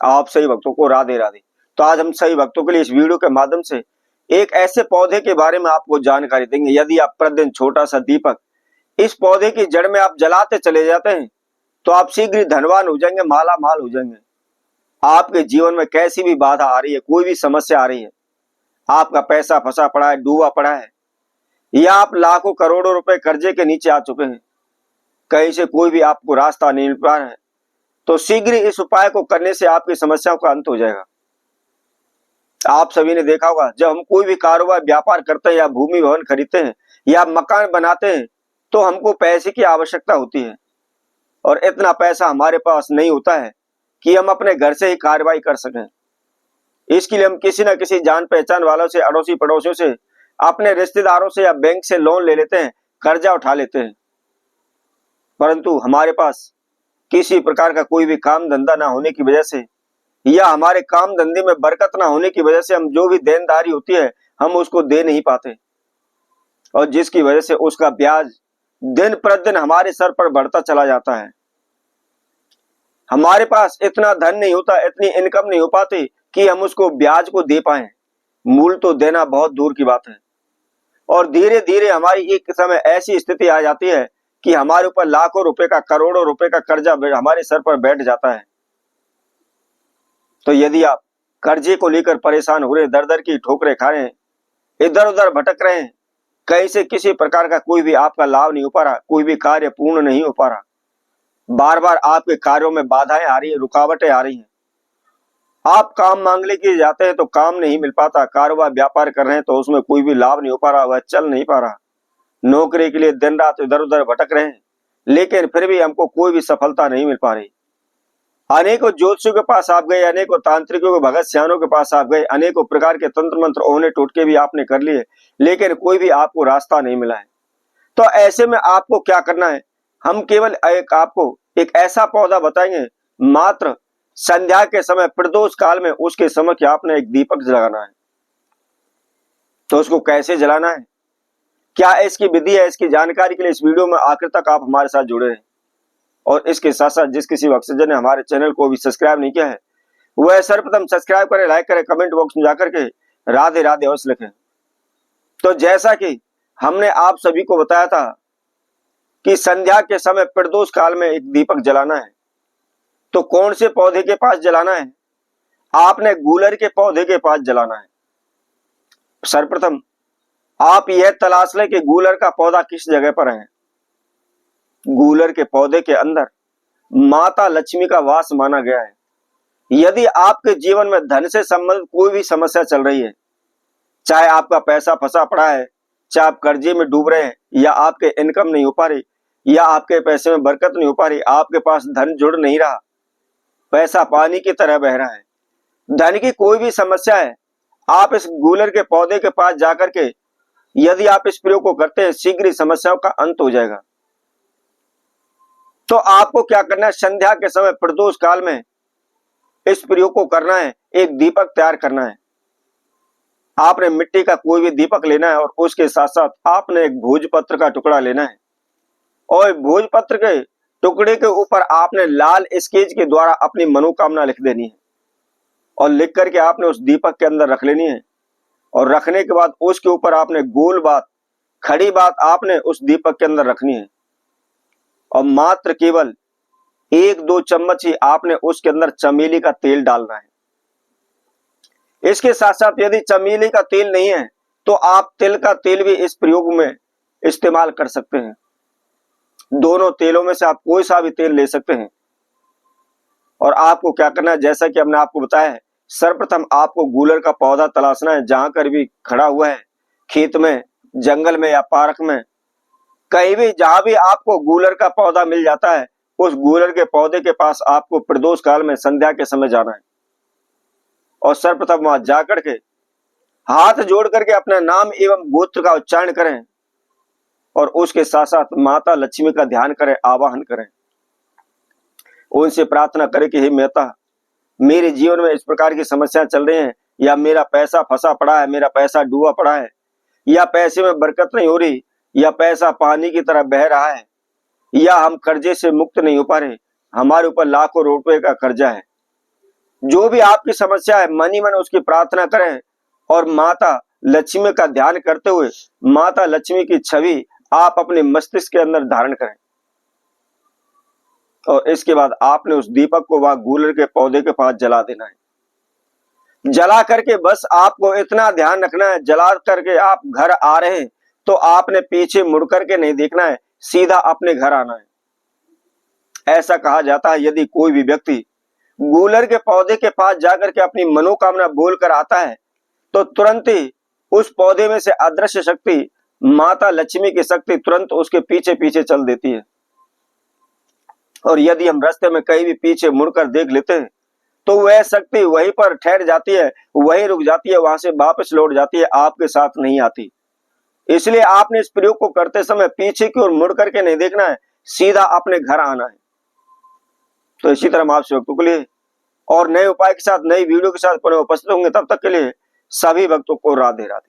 आप सही भक्तों को राधे राधे। तो आज हम सही भक्तों के लिए इस वीडियो के माध्यम से एक ऐसे पौधे के बारे में आपको जानकारी देंगे। यदि आप प्रतिदिन छोटा सा दीपक इस पौधे की जड़ में आप जलाते चले जाते हैं तो आप शीघ्र ही धनवान हो जाएंगे, माला माल हो जाएंगे। आपके जीवन में कैसी भी बाधा आ रही है, कोई भी समस्या आ रही है, आपका पैसा फंसा पड़ा है, डूबा पड़ा है, या आप लाखों करोड़ों रुपए कर्जे के नीचे आ चुके हैं, कहीं से कोई भी आपको रास्ता नहीं मिल पा रहा है, तो शीघ्र इस उपाय को करने से आपकी समस्याओं का अंत हो जाएगा। आप सभी ने देखा होगा, जब हम कोई भी कारोबार व्यापार करते हैं या भूमि भवन खरीदते हैं या मकान बनाते हैं तो हमको पैसे की आवश्यकता होती है, और इतना पैसा हमारे पास नहीं होता है कि हम अपने घर से ही कार्रवाई कर सकें। इसके लिए हम किसी न किसी जान पहचान वालों से, अड़ोसी पड़ोसियों से, अपने रिश्तेदारों से या बैंक से लोन ले लेते हैं, कर्जा उठा लेते हैं। परंतु हमारे पास किसी प्रकार का कोई भी काम धंधा ना होने की वजह से या हमारे काम धंधे में बरकत ना होने की वजह से हम जो भी देनदारी होती है हम उसको दे नहीं पाते, और जिसकी वजह से उसका ब्याज दिन प्रतिदिन हमारे सर पर बढ़ता चला जाता है। हमारे पास इतना धन नहीं होता, इतनी इनकम नहीं हो पाती कि हम उसको ब्याज को दे पाए। मूल तो देना बहुत दूर की बात है। और धीरे धीरे हमारी एक समय ऐसी स्थिति आ जाती है कि हमारे ऊपर लाखों रुपए का, करोड़ों रुपए का कर्जा हमारे सर पर बैठ जाता है। तो यदि आप कर्जे को लेकर परेशान हो रहे, दर दर की ठोकरें खा रहे हैं, इधर उधर भटक रहे हैं, कहीं से किसी प्रकार का कोई भी आपका लाभ नहीं हो पा रहा, कोई भी कार्य पूर्ण नहीं हो पा रहा, बार बार आपके कार्यों में बाधाएं आ रही है, रुकावटें आ रही हैं, आप काम मांगने के लिए जाते हैं तो काम नहीं मिल पाता, कारोबार व्यापार कर रहे हैं तो उसमें कोई भी लाभ नहीं हो पा रहा, वह चल नहीं पा रहा, नौकरी के लिए दिन रात इधर उधर भटक रहे हैं, लेकिन फिर भी हमको कोई भी सफलता नहीं मिल पा रही। अनेकों ज्योतिषियों के पास आप गए, अनेकों तांत्रिकों के भगत सियानों के पास आप गए, अनेकों प्रकार के तंत्र मंत्र ओहने टोटके भी आपने कर लिए, लेकिन कोई भी आपको रास्ता नहीं मिला है। तो ऐसे में आपको क्या करना है, हम केवल आपको एक ऐसा पौधा बताएंगे, मात्र संध्या के समय, प्रदोष काल में उसके समक्ष आपने एक दीपक जलाना है। तो उसको कैसे जलाना है, क्या इसकी विधि है, इसकी जानकारी के लिए इस वीडियो में आखिर तक आप हमारे साथ जुड़े रहें। और इसके साथ साथ जिस किसी भक्तजन ने हमारे चैनल को भी सब्सक्राइब नहीं किया है वह सर्वप्रथम सब्सक्राइब करें, लाइक करें, कमेंट बॉक्स में जाकर के राधे राधे अवश्य लिखें। तो जैसा कि हमने आप सभी को बताया था कि संध्या के समय प्रदोष काल में एक दीपक जलाना है, तो कौन से पौधे के पास जलाना है, आपने गूलर के पौधे के पास जलाना है। सर्वप्रथम आप यह तलाश लें कि गूलर का पौधा किस जगह पर है। गूलर के पौधे के अंदर माता लक्ष्मी का वास माना गया है। यदि आपके जीवन में धन से संबंधित कोई भी समस्या चल रही है, चाहे आपका पैसा फंसा पड़ा है, चाहे आप कर्जे में डूब रहे हैं, या आपके इनकम नहीं हो पा रही, या आपके पैसे में बरकत नहीं हो पा रही, आपके पास धन जुड़ नहीं रहा, पैसा पानी की तरह बह रहा है, धन की कोई भी समस्या है, आप इस गूलर के पौधे के पास जाकर के यदि आप इस प्रयोग को करते हैं, शीघ्र ही समस्याओं का अंत हो जाएगा। तो आपको क्या करना है, संध्या के समय प्रदोष काल में इस प्रयोग को करना है, एक दीपक तैयार करना है। आपने मिट्टी का कोई भी दीपक लेना है और उसके साथ साथ आपने एक भोजपत्र का टुकड़ा लेना है, और भोजपत्र के टुकड़े के ऊपर आपने लाल स्केच के द्वारा अपनी मनोकामना लिख देनी है, और लिख करके आपने उस दीपक के अंदर रख लेनी है। और रखने के बाद उसके ऊपर आपने गोल बात, खड़ी बात आपने उस दीपक के अंदर रखनी है, और मात्र केवल 1-2 चम्मच ही आपने उसके अंदर चमेली का तेल डालना है। इसके साथ साथ यदि चमेली का तेल नहीं है तो आप तिल का तेल भी इस प्रयोग में इस्तेमाल कर सकते हैं। दोनों तेलों में से आप कोई सा भी तेल ले सकते हैं। और आपको क्या करना है, जैसा कि हमने आपको बताया है, सर्वप्रथम आपको गूलर का पौधा तलाशना है, जहां कर भी खड़ा हुआ है, खेत में, जंगल में या पार्क में, कहीं भी जहां भी आपको गूलर का पौधा मिल जाता है, उस गूलर के पौधे के पास आपको प्रदोष काल में संध्या के समय जाना है। और सर्वप्रथम वहां जाकर के हाथ जोड़ करके अपना नाम एवं गोत्र का उच्चारण करें, और उसके साथ साथ माता लक्ष्मी का ध्यान करें, आवाहन करें, उनसे प्रार्थना करें कि हे माता, मेरे जीवन में इस प्रकार की समस्याएं चल रही हैं, या मेरा पैसा फंसा पड़ा है, मेरा पैसा डूबा पड़ा है, या पैसे में बरकत नहीं हो रही, या पैसा पानी की तरह बह रहा है, या हम कर्जे से मुक्त नहीं हो पा रहे, हमारे ऊपर लाखों रुपए का कर्जा है, जो भी आपकी समस्या है मन ही मन उसकी प्रार्थना करें और माता लक्ष्मी का ध्यान करते हुए माता लक्ष्मी की छवि आप अपने मस्तिष्क के अंदर धारण करें। और इसके बाद आपने उस दीपक को वहां गूलर के पौधे के पास जला देना है। जला करके बस आपको इतना ध्यान रखना है, जला करके आप घर आ रहे हैं तो आपने पीछे मुड़ करके नहीं देखना है, सीधा अपने घर आना है। ऐसा कहा जाता है यदि कोई भी व्यक्ति गूलर के पौधे के पास जाकर के अपनी मनोकामना बोलकर आता है तो तुरंत ही उस पौधे में से अदृश्य शक्ति माता लक्ष्मी की शक्ति तुरंत उसके पीछे पीछे चल देती है। और यदि हम रास्ते में कहीं भी पीछे मुड़कर देख लेते हैं तो वह शक्ति वहीं पर ठहर जाती है, वहीं रुक जाती है, वहां से वापस लौट जाती है, आपके साथ नहीं आती। इसलिए आपने इस प्रयोग को करते समय पीछे की ओर मुड़ करके नहीं देखना है, सीधा अपने घर आना है। तो इसी तरह हम आपसे भक्तों के लिए और नए उपाय के साथ नई वीडियो के साथ पुनः उपस्थित होंगे। तब तक के लिए सभी भक्तों को राधे राधे।